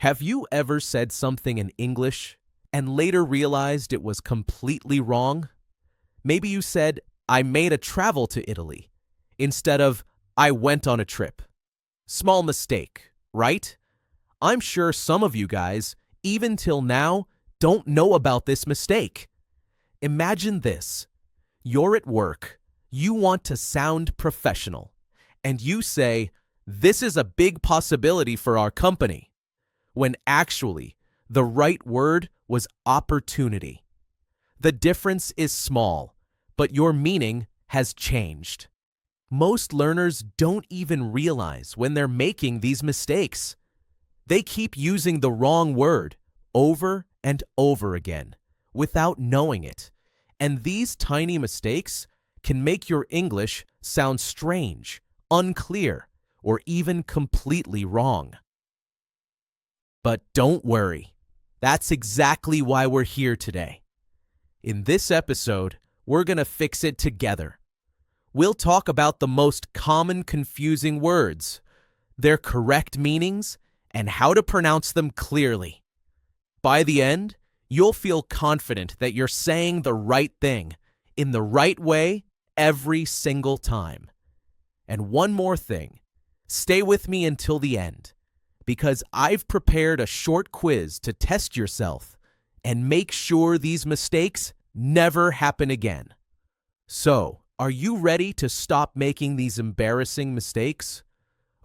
Have you ever said something in English and later realized it was completely wrong? Maybe you said, I made a travel to Italy, instead of, I went on a trip. Small mistake, right? I'm sure some of you guys, even till now, don't know about this mistake. Imagine this. You're at work, you want to sound professional, and you say, this is a big possibility for our company, when actually the right word was opportunity. The difference is small, but your meaning has changed. Most learners don't even realize when they're making these mistakes. They keep using the wrong word over and over again without knowing it, and these tiny mistakes can make your English sound strange, unclear, or even completely wrong. But don't worry, that's exactly why we're here today. In this episode, we're going to fix it together. We'll talk about the most common confusing words, their correct meanings, and how to pronounce them clearly. By the end, you'll feel confident that you're saying the right thing, in the right way, every single time. And one more thing, stay with me until the end, because I've prepared a short quiz to test yourself and make sure these mistakes never happen again. So, are you ready to stop making these embarrassing mistakes?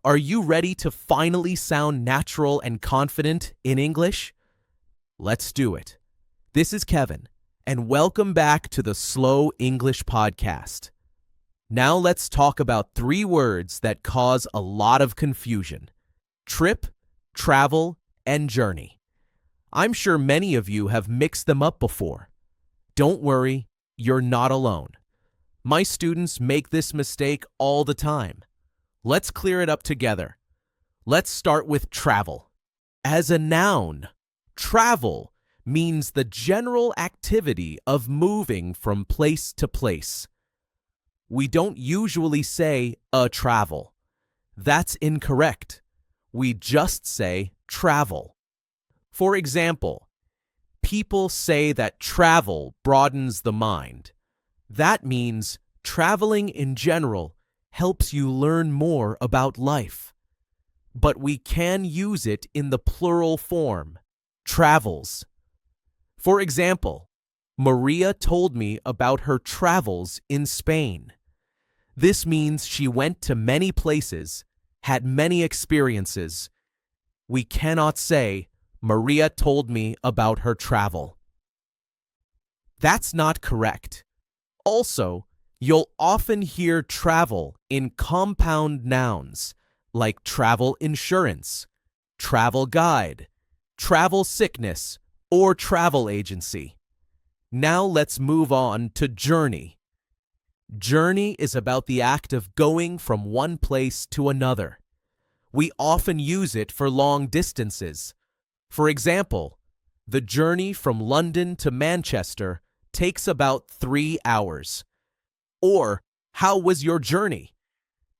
Are you ready to finally sound natural and confident in English? Let's do it. This is Kevin, and welcome back to the Slow English Podcast. Now let's talk about 3 words that cause a lot of confusion: trip, travel, and journey. I'm sure many of you have mixed them up before. Don't worry, you're not alone. My students make this mistake all the time. Let's clear it up together. Let's start with travel. As a noun, travel means the general activity of moving from place to place. We don't usually say a travel. That's incorrect. We just say travel. For example, people say that travel broadens the mind. That means traveling in general helps you learn more about life. But we can use it in the plural form, travels. For example, Maria told me about her travels in Spain. This means she went to many places, had many experiences. We cannot say, Maria told me about her travel. That's not correct. Also, you'll often hear travel in compound nouns like travel insurance, travel guide, travel sickness, or travel agency. Now let's move on to journey. Journey is about the act of going from one place to another. We often use it for long distances. For example, the journey from London to Manchester takes about 3 hours. Or, how was your journey?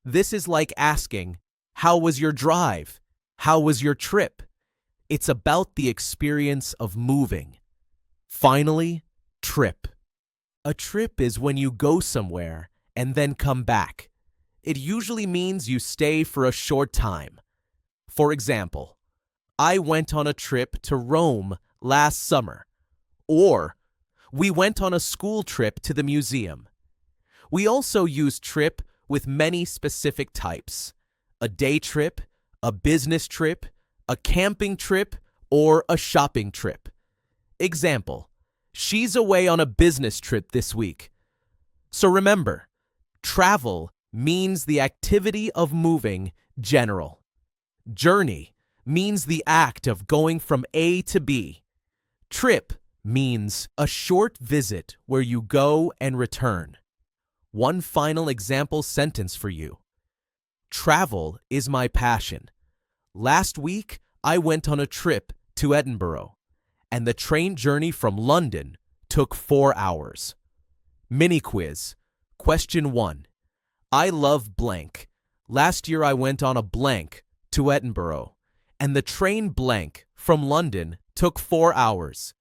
This is like asking, how was your drive? How was your trip? It's about the experience of moving. Finally, trip. A trip is when you go somewhere and then come back. It usually means you stay for a short time. For example, I went on a trip to Rome last summer. Or, we went on a school trip to the museum. We also use trip with many specific types: a day trip, a business trip, a camping trip, or a shopping trip. Example, she's away on a business trip this week. So remember, travel means the activity of moving, general. Journey means the act of going from A to B. Trip means a short visit where you go and return. One final example sentence for you. Travel is my passion. Last week, I went on a trip to Edinburgh, and the train journey from London took 4 hours. Mini quiz. Question 1. I love blank. Last year I went on a blank to Edinburgh, and the train blank from London took 4 hours.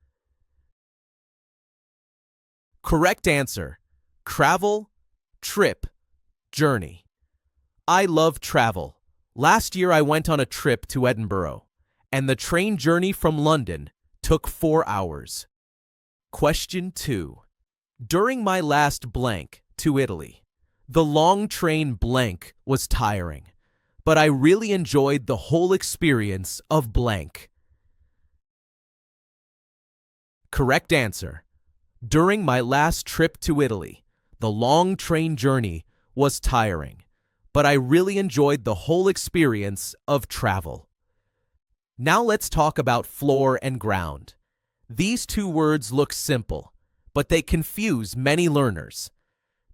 Correct answer: travel, trip, journey. I love travel. Last year I went on a trip to Edinburgh, and the train journey from London took 4 hours. Question 2. During my last blank to Italy, the long train blank was tiring, but I really enjoyed the whole experience of blank. Correct answer: during my last trip to Italy, the long train journey was tiring, but I really enjoyed the whole experience of travel. Now let's talk about floor and ground. These two words look simple, but they confuse many learners.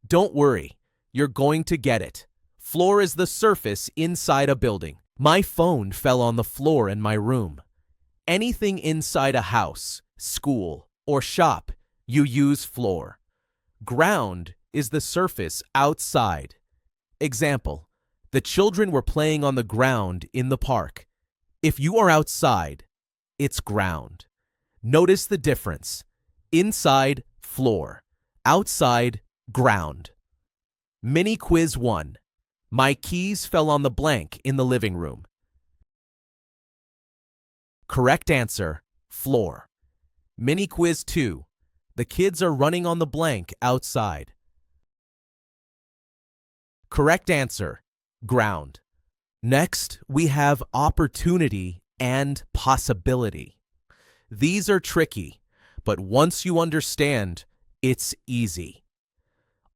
Don't worry, you're going to get it. Floor is the surface inside a building. My phone fell on the floor in my room. Anything inside a house, school, or shop, you use floor. Ground is the surface outside. Example: the children were playing on the ground in the park. If you are outside, it's ground. Notice the difference. Inside, floor. Outside, ground. Mini quiz 1. My keys fell on the blank in the living room. Correct answer: floor. Mini quiz 2. The kids are running on the blank outside. Correct answer: ground. Next, we have opportunity and possibility. These are tricky, but once you understand, it's easy.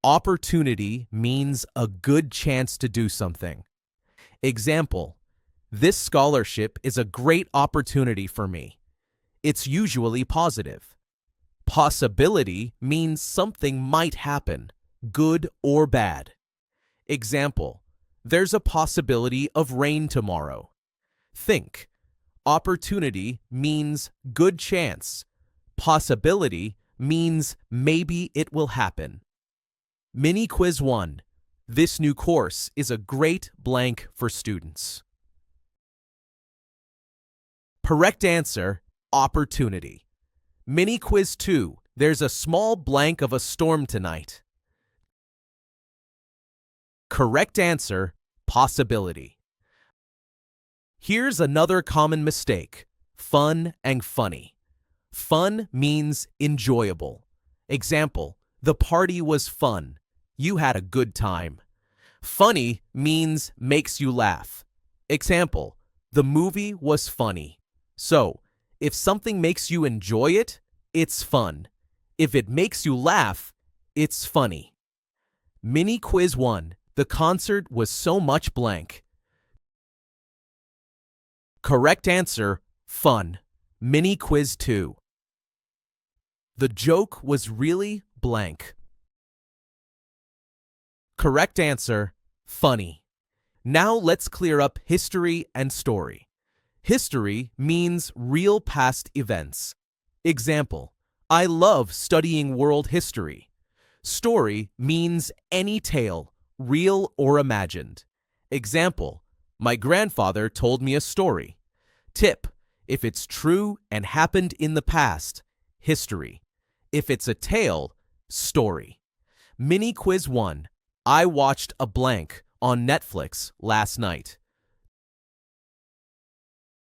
Opportunity means a good chance to do something. Example: this scholarship is a great opportunity for me. It's usually positive. Possibility means something might happen, good or bad. Example: there's a possibility of rain tomorrow. Think. Opportunity means good chance. Possibility means maybe it will happen. Mini quiz 1. This new course is a great blank for students. Correct answer: opportunity. Mini quiz 2. There's a small blank of a storm tonight. Correct answer: possibility. Here's another common mistake: fun and funny. Fun means enjoyable. Example: the party was fun. You had a good time. Funny means makes you laugh. Example: the movie was funny. So, if something makes you enjoy it, it's fun. If it makes you laugh, it's funny. Mini quiz 1. The concert was so much blank. Correct answer: fun. Mini quiz 2. The joke was really blank. Correct answer: funny. Now let's clear up history and story. History means real past events. Example: I love studying world history. Story means any tale, real or imagined. Example: my grandfather told me a story. Tip: if it's true and happened in the past, history. If it's a tale, story. Mini quiz 1. I watched a blank on Netflix last night.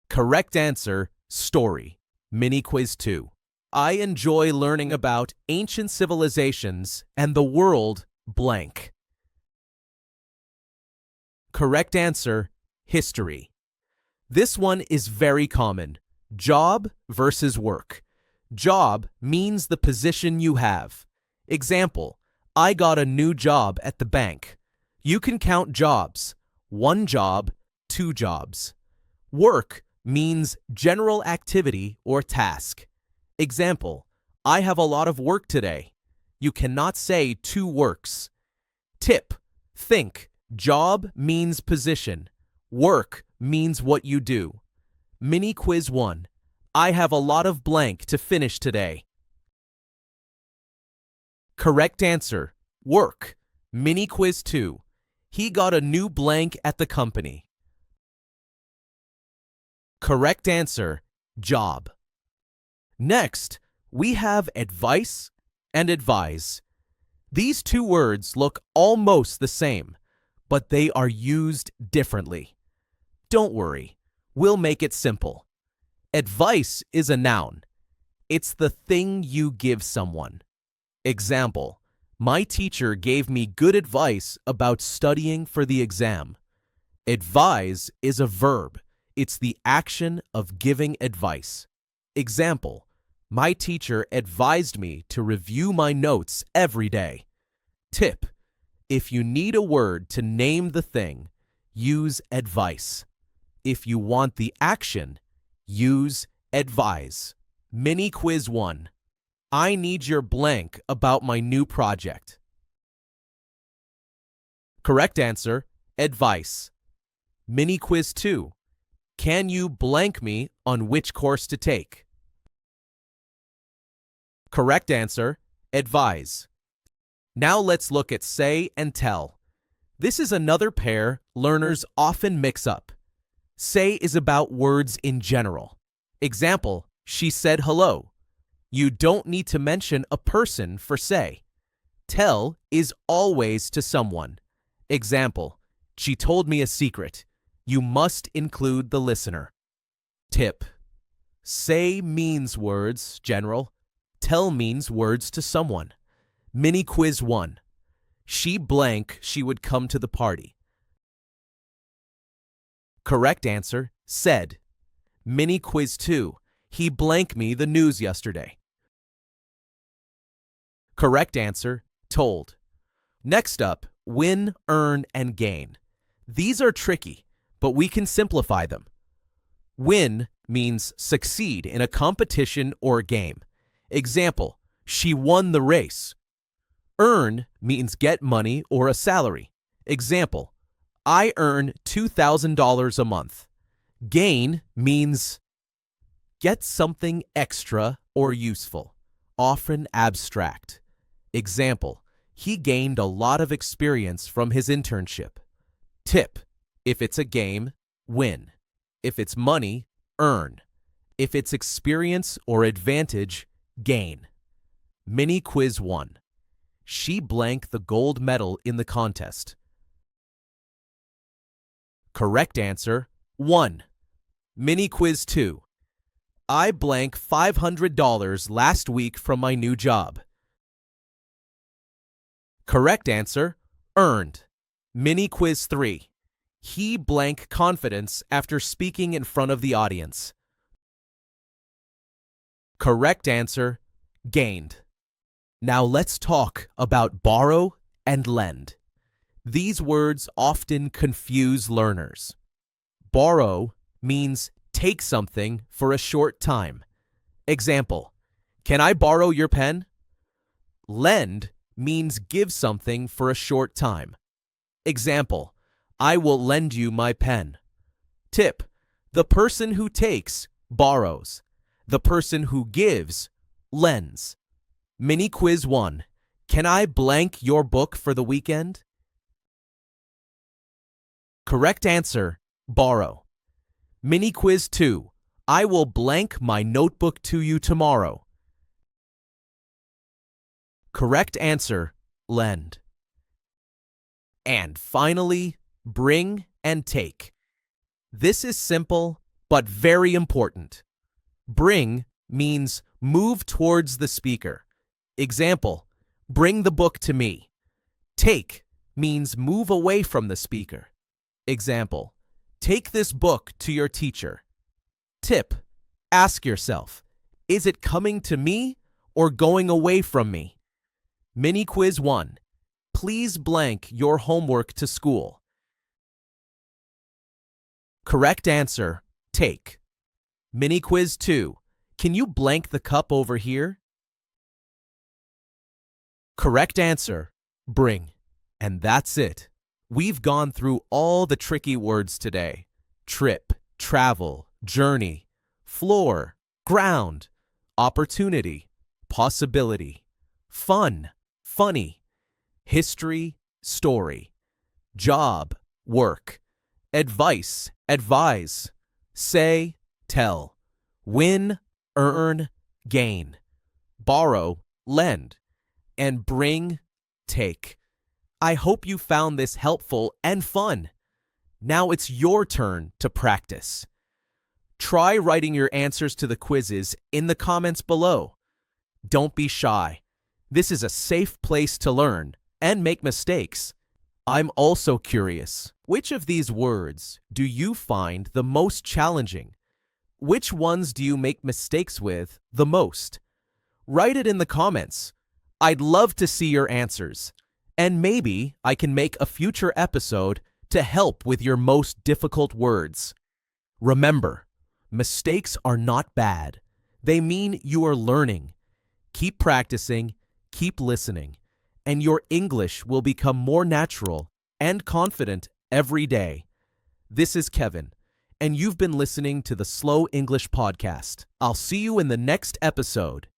Correct answer: story. Mini quiz 2. I enjoy learning about ancient civilizations and the world blank. Correct answer: history. This one is very common. Job versus work. Job means the position you have. Example: I got a new job at the bank. You can count jobs: 1 job, 2 jobs. Work means general activity or task. Example: I have a lot of work today. You cannot say 2 works. Tip: think. Job means position. Work means what you do. Mini quiz 1. I have a lot of blank to finish today. Correct answer: work. Mini quiz 2. He got a new blank at the company. Correct answer: job. Next, we have advice and advise. These two words look almost the same, but they are used differently. Don't worry, we'll make it simple. Advice is a noun. It's the thing you give someone. Example, my teacher gave me good advice about studying for the exam. Advise is a verb. It's the action of giving advice. Example, my teacher advised me to review my notes every day. Tip, if you need a word to name the thing, use advice. If you want the action, use advise. Mini quiz 1. I need your blank about my new project. Correct answer, advice. Mini quiz 2. Can you blank me on which course to take? Correct answer, advise. Now let's look at say and tell. This is another pair learners often mix up. Say is about words in general. Example, she said hello. You don't need to mention a person for say. Tell is always to someone. Example, she told me a secret. You must include the listener. Tip, say means words, general. Tell means words to someone. Mini quiz 1. She blank she would come to the party. Correct answer, said. Mini quiz 2. He blank me the news yesterday. Correct answer, told. Next up, win, earn, and gain. These are tricky, but we can simplify them. Win means succeed in a competition or game. Example, she won the race. Earn means get money or a salary. Example, I earn $2,000 a month. Gain means get something extra or useful, often abstract. Example, he gained a lot of experience from his internship. Tip, if it's a game, win. If it's money, earn. If it's experience or advantage, gain. Mini quiz 1. She blanked the gold medal in the contest. Correct answer, won. Mini quiz 2. I blank $500 last week from my new job. Correct answer, earned. Mini quiz 3. He blank confidence after speaking in front of the audience. Correct answer, gained. Now let's talk about borrow and lend. These words often confuse learners. Borrow means take something for a short time. Example, can I borrow your pen? Lend means give something for a short time. Example, I will lend you my pen. Tip, the person who takes borrows. The person who gives lends. Mini quiz 1. Can I blank your book for the weekend? Correct answer, borrow. Mini quiz 2. I will blank my notebook to you tomorrow. Correct answer, lend. And finally, bring and take. This is simple, but very important. Bring means move towards the speaker. Example, bring the book to me. Take means move away from the speaker. Example, take this book to your teacher. Tip, ask yourself, is it coming to me or going away from me? Mini quiz 1. Please blank your homework to school. Correct answer, take. Mini quiz 2. Can you blank the cup over here? Correct answer, bring. And that's it. We've gone through all the tricky words today. Trip, travel, journey, floor, ground, opportunity, possibility, fun, funny, history, story, job, work, advice, advise, say, tell, Win, earn, gain. Borrow, lend. And bring, take. I hope you found this helpful and fun. Now it's your turn to practice. Try writing your answers to the quizzes in the comments below. Don't be shy. This is a safe place to learn and make mistakes. I'm also curious, which of these words do you find the most challenging? Which ones do you make mistakes with the most? Write it in the comments. I'd love to see your answers. And maybe I can make a future episode to help with your most difficult words. Remember, mistakes are not bad. They mean you are learning. Keep practicing, keep listening, and your English will become more natural and confident every day. This is Kevin, and you've been listening to the Slow English Podcast. I'll see you in the next episode.